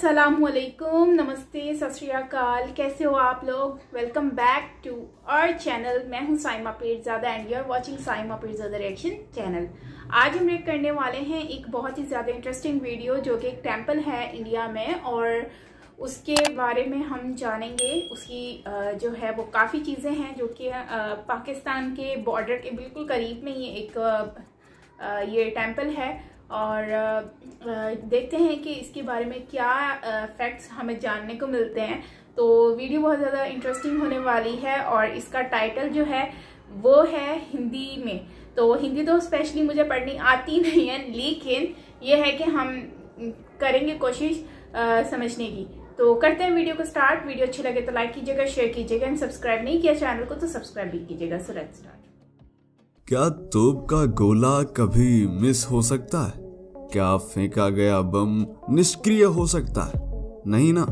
अस्सलामुअलैकुम, नमस्ते, सत श्री अकाल। कैसे हो आप लोग? Welcome back to our channel. मैं हूं Saima Pirzada and you are watching Saima Pirzada reaction channel. आज हम रिएक्ट करने वाले हैं एक बहुत ही ज़्यादा इंटरेस्टिंग वीडियो जो कि एक टेम्पल है इंडिया में, और उसके बारे में हम जानेंगे। उसकी जो है वो काफ़ी चीज़ें हैं जो कि पाकिस्तान के बॉर्डर के बिल्कुल करीब में ये टेम्पल है, और देखते हैं कि इसके बारे में क्या फैक्ट्स हमें जानने को मिलते हैं। तो वीडियो बहुत ज़्यादा इंटरेस्टिंग होने वाली है, और इसका टाइटल जो है वो है हिंदी में। तो हिंदी तो स्पेशली मुझे पढ़नी आती नहीं है, लेकिन ये है कि हम करेंगे कोशिश समझने की। तो करते हैं वीडियो को स्टार्ट। वीडियो अच्छी लगे तो लाइक कीजिएगा, शेयर कीजिएगा, एंड सब्सक्राइब नहीं किया चैनल को तो सब्सक्राइब भी कीजिएगा। So let's start. क्या तोप का गोला कभी मिस हो सकता है? क्या फेंका गया बम निष्क्रिय हो सकता है? नहीं ना।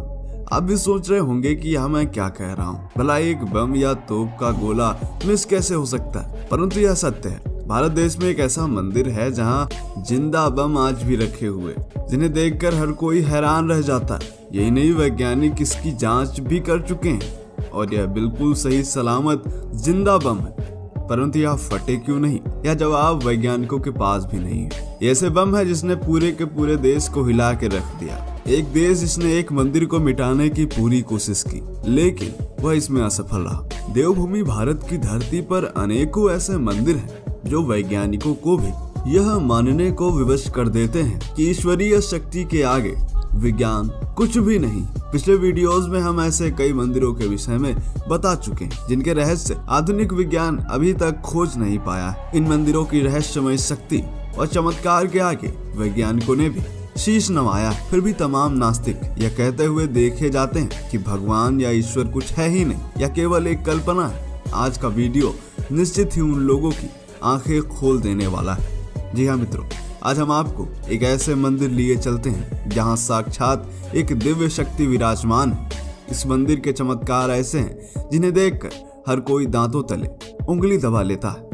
आप भी सोच रहे होंगे कि यह मैं क्या कह रहा हूँ, भला एक बम या तोप का गोला मिस कैसे हो सकता है? परंतु यह सत्य है। भारत देश में एक ऐसा मंदिर है जहाँ जिंदा बम आज भी रखे हुए, जिन्हें देखकर हर कोई हैरान रह जाता है। यही नहीं, वैज्ञानिक इसकी जांच भी कर चुके हैं और यह बिल्कुल सही सलामत जिंदा बम है। परंतु यह फटे क्यों नहीं, यह जवाब वैज्ञानिकों के पास भी नहीं है। ऐसे बम है जिसने पूरे के पूरे देश को हिला के रख दिया। एक देश जिसने एक मंदिर को मिटाने की पूरी कोशिश की, लेकिन वह इसमें असफल रहा। देवभूमि भारत की धरती पर अनेकों ऐसे मंदिर हैं जो वैज्ञानिकों को भी यह मानने को विवश कर देते हैं कि ईश्वरीय शक्ति के आगे विज्ञान कुछ भी नहीं। पिछले वीडियोस में हम ऐसे कई मंदिरों के विषय में बता चुके हैं जिनके रहस्य आधुनिक विज्ञान अभी तक खोज नहीं पाया। इन मंदिरों की रहस्यमय शक्ति और चमत्कार के आगे वैज्ञानिकों ने भी शीश नवाया। फिर भी तमाम नास्तिक यह कहते हुए देखे जाते हैं कि भगवान या ईश्वर कुछ है ही नहीं, या केवल एक कल्पना है। आज का वीडियो निश्चित ही उन लोगों की आंखें खोल देने वाला है। जी हाँ मित्रों, आज हम आपको एक ऐसे मंदिर लिए चलते हैं जहां साक्षात एक दिव्य शक्ति विराजमान है। इस मंदिर के चमत्कार ऐसे हैं जिन्हें देखकर हर कोई दांतों तले उंगली दबा लेता है।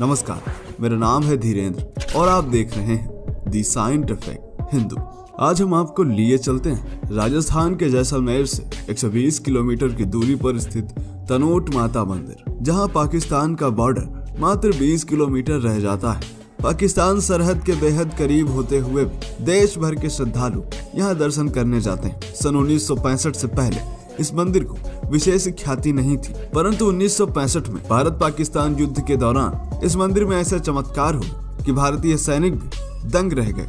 नमस्कार, मेरा नाम है धीरेन्द्र और आप देख रहे हैं दी साइंटिफिक हिंदू। आज हम आपको लिए चलते हैं राजस्थान के जैसलमेर से 120 किलोमीटर की दूरी पर स्थित तनोट माता मंदिर, जहां पाकिस्तान का बॉर्डर मात्र 20 किलोमीटर रह जाता है। पाकिस्तान सरहद के बेहद करीब होते हुए भी देश भर के श्रद्धालु यहाँ दर्शन करने जाते हैं। सन 1965 से पहले इस मंदिर को विशेष ख्याति नहीं थी, परंतु 1965 में भारत पाकिस्तान युद्ध के दौरान इस मंदिर में ऐसे चमत्कार हुए कि भारतीय सैनिक भी दंग रह गए,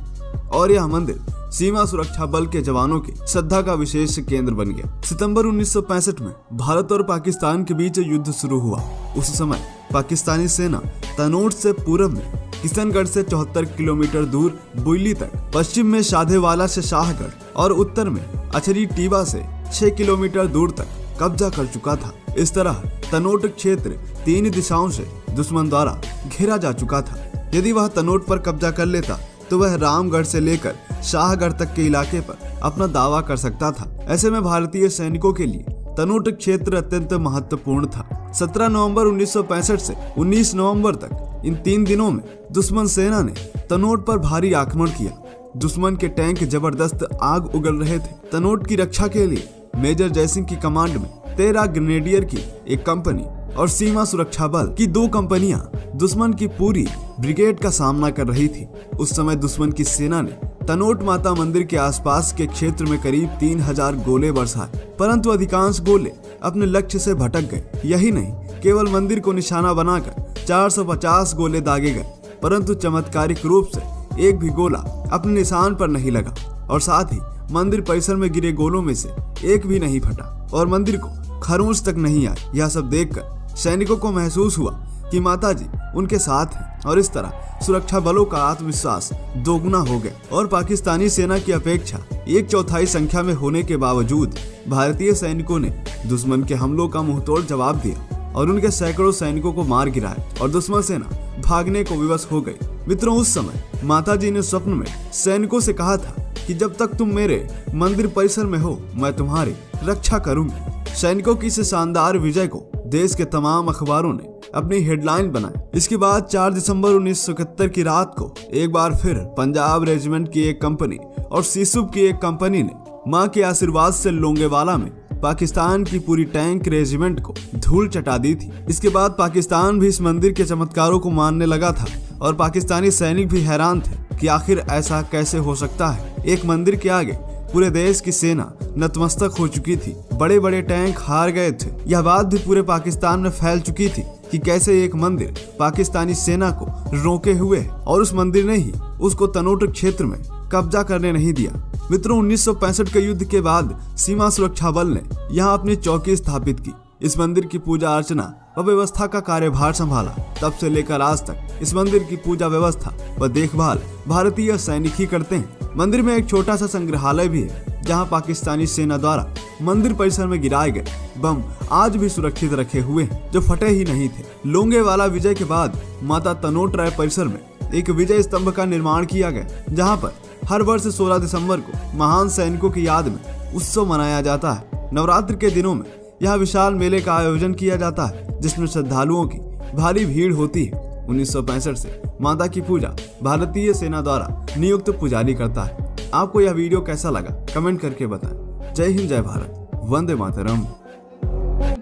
और यह मंदिर सीमा सुरक्षा बल के जवानों की श्रद्धा का विशेष केंद्र बन गया। सितंबर 1965 में भारत और पाकिस्तान के बीच युद्ध शुरू हुआ। उस समय पाकिस्तानी सेना तनोट से पूर्व में किशनगढ़ से 74 किलोमीटर दूर बुइली तक, पश्चिम में शाधेवाला से शाहगढ़ और उत्तर में अछरी टीबा से 6 किलोमीटर दूर तक कब्जा कर चुका था। इस तरह तनोट क्षेत्र 3 दिशाओं से दुश्मन द्वारा घेरा जा चुका था। यदि वह तनोट पर कब्जा कर लेता तो वह रामगढ़ से लेकर शाहगढ़ तक के इलाके पर अपना दावा कर सकता था। ऐसे में भारतीय सैनिकों के लिए तनोट क्षेत्र अत्यंत महत्वपूर्ण था। 17 नवंबर 1965 से 19 नवंबर तक इन 3 दिनों में दुश्मन सेना ने तनोट पर भारी आक्रमण किया। दुश्मन के टैंक जबरदस्त आग उगल रहे थे। तनोट की रक्षा के लिए मेजर जयसिंह की कमांड में 13 ग्रेनेडियर की एक कंपनी और सीमा सुरक्षा बल की 2 कंपनियां दुश्मन की पूरी ब्रिगेड का सामना कर रही थी। उस समय दुश्मन की सेना ने तनोट माता मंदिर के आसपास के क्षेत्र में करीब 3000 गोले बरसाए, परंतु अधिकांश गोले अपने लक्ष्य से भटक गए। यही नहीं, केवल मंदिर को निशाना बनाकर 450 गोले दागे गए, परंतु चमत्कारिक रूप से एक भी गोला अपने निशान पर नहीं लगा, और साथ ही मंदिर परिसर में गिरे गोलों में से एक भी नहीं फटा और मंदिर को खरोंच तक नहीं आई। यह सब देखकर सैनिकों को महसूस हुआ कि माताजी उनके साथ हैं, और इस तरह सुरक्षा बलों का आत्मविश्वास दोगुना हो गया। और पाकिस्तानी सेना की अपेक्षा 1/4 संख्या में होने के बावजूद भारतीय सैनिकों ने दुश्मन के हमलों का मुंहतोड़ जवाब दिया और उनके सैकड़ों सैनिकों को मार गिराया, और दुश्मन सेना भागने को विवश हो गई। मित्रों, उस समय माताजी ने स्वप्न में सैनिकों से कहा था कि जब तक तुम मेरे मंदिर परिसर में हो, मैं तुम्हारी रक्षा करूंगी। सैनिकों की इस शानदार विजय को देश के तमाम अखबारों ने अपनी हेडलाइन बनाई। इसके बाद 4 दिसंबर 1971 की रात को एक बार फिर पंजाब रेजिमेंट की एक कंपनी और सीसुब की एक कंपनी ने माँ के आशीर्वाद से लोंगेवाला में पाकिस्तान की पूरी टैंक रेजिमेंट को धूल चटा दी थी। इसके बाद पाकिस्तान भी इस मंदिर के चमत्कारों को मानने लगा था और पाकिस्तानी सैनिक भी हैरान थे कि आखिर ऐसा कैसे हो सकता है। एक मंदिर के आगे पूरे देश की सेना नतमस्तक हो चुकी थी, बड़े बड़े टैंक हार गए थे। यह बात भी पूरे पाकिस्तान में फैल चुकी थी कि कैसे एक मंदिर पाकिस्तानी सेना को रोके हुए है और उस मंदिर ने ही उसको तनोट क्षेत्र में कब्जा करने नहीं दिया। मित्रों, 1965 के युद्ध के बाद सीमा सुरक्षा बल ने यहाँ अपनी चौकी स्थापित की। इस मंदिर की पूजा अर्चना व व्यवस्था का कार्यभार संभाला। तब से लेकर आज तक इस मंदिर की पूजा व्यवस्था व देखभाल भारतीय सैनिक ही करते हैं। मंदिर में एक छोटा सा संग्रहालय भी है जहां पाकिस्तानी सेना द्वारा मंदिर परिसर में गिराए गए बम आज भी सुरक्षित रखे हुए हैं, जो फटे ही नहीं थे। लोंगेवाला विजय के बाद माता तनोट राय परिसर में एक विजय स्तंभ का निर्माण किया गया, जहाँ पर हर वर्ष 16 दिसंबर को महान सैनिकों की याद में उत्सव मनाया जाता है। नवरात्र के दिनों में यहाँ विशाल मेले का आयोजन किया जाता है, जिसमें श्रद्धालुओं की भारी भीड़ होती है। 1965 से माता की पूजा भारतीय सेना द्वारा नियुक्त पुजारी करता है। आपको यह वीडियो कैसा लगा कमेंट करके बताएं। जय हिंद, जय भारत, वंदे मातरम।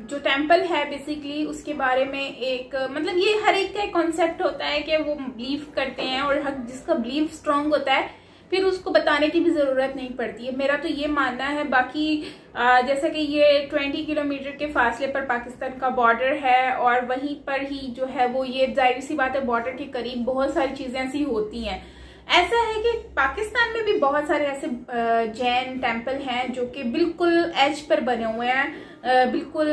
जो टेम्पल है बेसिकली उसके बारे में एक मतलब ये हर एक का कॉन्सेप्ट होता है कि वो बिलीव करते हैं और जिसका बिलीव स्ट्रांग होता है फिर उसको बताने की भी जरूरत नहीं पड़ती है। मेरा तो ये मानना है। बाकी जैसा कि ये 20 किलोमीटर के फासले पर पाकिस्तान का बॉर्डर है और वहीं पर ही जो है वो ये जाहिर सी बात है बॉर्डर के करीब बहुत सारी चीजें ऐसी होती हैं। ऐसा है कि पाकिस्तान में भी बहुत सारे ऐसे जैन टेम्पल हैं जो कि बिल्कुल एज पर बने हुए हैं, बिल्कुल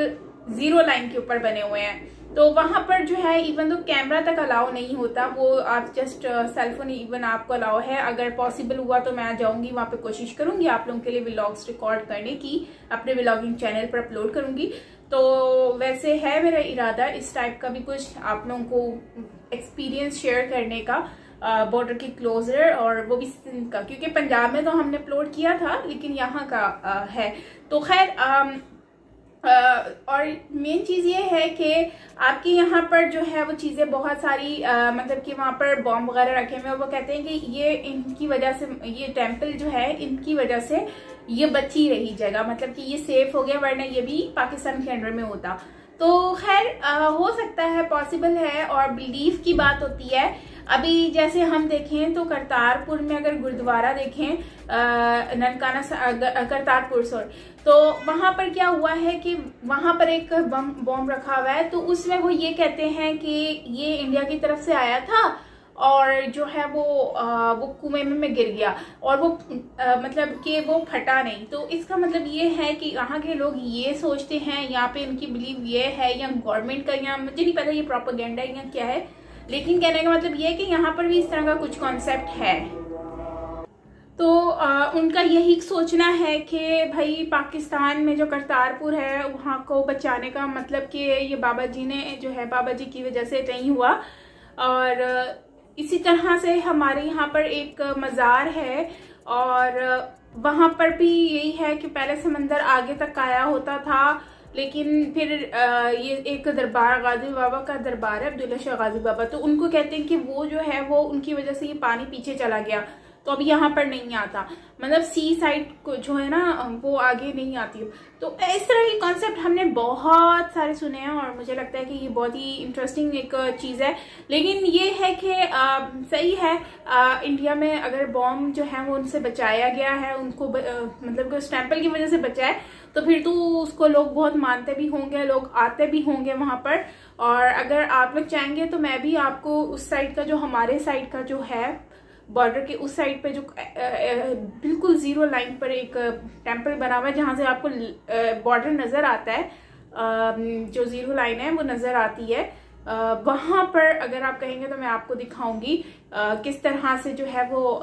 जीरो लाइन के ऊपर बने हुए हैं। तो वहां पर जो है इवन तो कैमरा तक अलाउ नहीं होता, वो आप जस्ट सेलफोन इवन आपको अलाउ है। अगर पॉसिबल हुआ तो मैं जाऊंगी वहां पे, कोशिश करूंगी आप लोगों के लिए व्लॉग्स रिकॉर्ड करने की, अपने व्लॉगिंग चैनल पर अपलोड करूंगी। तो वैसे है मेरा इरादा इस टाइप का भी कुछ आप लोगों को एक्सपीरियंस शेयर करने का, बॉर्डर के क्लोजर, और वो भी सिंध का, क्योंकि पंजाब में तो हमने अपलोड किया था लेकिन यहाँ का है। तो खैर और मेन चीज ये है कि आपके यहाँ पर जो है वो चीजें बहुत सारी मतलब कि वहां पर बॉम्ब वगैरह रखे हुए हैं। वो कहते हैं कि ये इनकी वजह से, ये टेम्पल जो है इनकी वजह से ये बची रही जगह, मतलब कि ये सेफ हो गया, वरना ये भी पाकिस्तान के अंडर में होता। तो खैर हो सकता है, पॉसिबल है, और बिलीफ की बात होती है। अभी जैसे हम देखें तो करतारपुर में अगर गुरुद्वारा देखें, ननकाना करतारपुर तो वहां पर क्या हुआ है कि वहां पर एक बॉम्ब रखा हुआ है। तो उसमें वो ये कहते हैं कि ये इंडिया की तरफ से आया था और जो है वो कुएं में गिर गया और वो मतलब कि वो फटा नहीं। तो इसका मतलब ये है कि यहाँ के लोग ये सोचते हैं, यहाँ पे इनकी बिलीव ये है, या गवर्नमेंट का, या मुझे नहीं पता ये प्रोपेगेंडा है या क्या है, लेकिन कहने का मतलब ये है कि यहाँ पर भी इस तरह का कुछ कॉन्सेप्ट है। तो उनका यही सोचना है कि भाई पाकिस्तान में जो करतारपुर है वहाँ को बचाने का मतलब कि ये बाबा जी ने जो है, बाबा जी की वजह से नहीं हुआ। और इसी तरह से हमारे यहाँ पर एक मज़ार है और वहाँ पर भी यही है कि पहले समंदर आगे तक आया होता था, लेकिन फिर ये एक दरबार, गाजी बाबा का दरबार है, अब्दुल्ला शाह गाजी बाबा, तो उनको कहते हैं कि वो जो है वो उनकी वजह से ये पानी पीछे चला गया, तो अब यहाँ पर नहीं आता, मतलब सी साइड को जो है ना वो आगे नहीं आती। तो इस तरह के कॉन्सेप्ट हमने बहुत सारे सुने हैं और मुझे लगता है कि ये बहुत ही इंटरेस्टिंग एक चीज़ है। लेकिन ये है कि सही है, इंडिया में अगर बॉम्ब जो है वो उनसे बचाया गया है, उनको मतलब कि उस टेम्पल की वजह से बचा है, तो फिर तो उसको लोग बहुत मानते भी होंगे, लोग आते भी होंगे वहां पर। और अगर आप लोग चाहेंगे तो मैं भी आपको उस साइड का, जो हमारे साइड का जो है बॉर्डर के उस साइड पे जो बिल्कुल जीरो लाइन पर एक टेम्पल बना हुआ है, जहां से आपको बॉर्डर नजर आता है, जो जीरो लाइन है वो नजर आती है, वहां पर अगर आप कहेंगे तो मैं आपको दिखाऊंगी किस तरह से जो है वो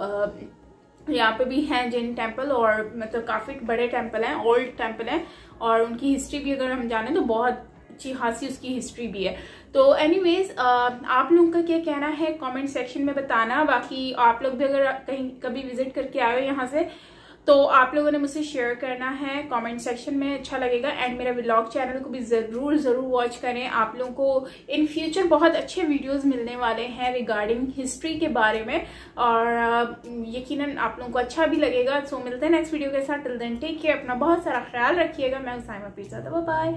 यहाँ पे भी हैं जैन टेम्पल, और मतलब काफी बड़े टेम्पल हैं, ओल्ड टेम्पल हैं, और उनकी हिस्ट्री भी अगर हम जाने तो बहुत अच्छी खासी उसकी हिस्ट्री भी है। तो एनीवेज आप लोगों का क्या कहना है कमेंट सेक्शन में बताना। बाकी आप लोग भी अगर कहीं कभी विजिट करके आए हो यहाँ से तो आप लोगों ने मुझसे शेयर करना है कमेंट सेक्शन में, अच्छा लगेगा। एंड मेरा व्लॉग चैनल को भी ज़रूर वॉच करें। आप लोगों को इन फ्यूचर बहुत अच्छे वीडियोस मिलने वाले हैं रिगार्डिंग हिस्ट्री के बारे में, और यकीनन आप लोगों को अच्छा भी लगेगा। सो मिलते हैं नेक्स्ट वीडियो के साथ। टिल देन टेक केयर, अपना बहुत सारा ख्याल रखिएगा। मैं साइमा पीर ज़ादा, बाय बाय।